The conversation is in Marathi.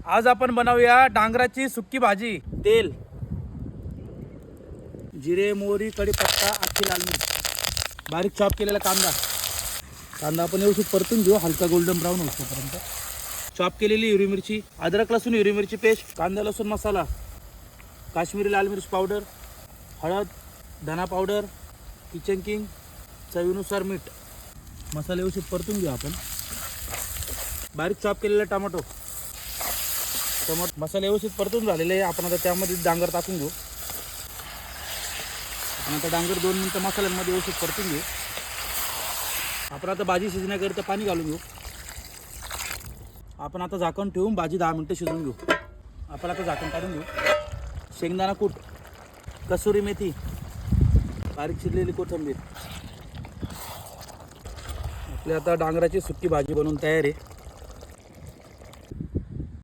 आज आपण बनवूया डांगराची सुक्की भाजी। तेल, जिरे, मोहरी, कढीपत्ता, आखी लाल मिरच, बारीक चॉप केलेला कांदा। कांदा आपण व्यवस्थित परतून घेऊ, हलका गोल्डन ब्राऊन होईपर्यंत। चॉप केलेली हिरवी मिरची, अद्रक लसूण हिरवी मिरची पेस्ट, कांदा लसूण मसाला, काश्मीरी लाल मिर्च पावडर, हळद, धना पावडर, किचन किंग, चवीनुसार मीठ। मसाले व्यवस्थित परतून घेऊ आपण। बारीक चॉप केलेला टोमॅटो, मसाले व्यवस्थित परतून झालेले। आपण आता त्यामध्ये डांगर टाकून घेऊ। आपण आता डांगर 2 मिनिटं मसाल्यांमध्ये व्यवस्थित परतून घेऊ। आपण आता भाजी शिजण्याकरिता पाणी घालून घेऊ। आपण आता झाकण ठेवून भाजी 10 मिनिटं शिजवून घेऊ। आपण आता झाकण काढून घेऊ। शेंगदाणा कूट, कसुरी मेथी, बारीक चिरलेली कोथिंबीर। आपली आता डांगराची सुक्की भाजी बनवून तयार आहे।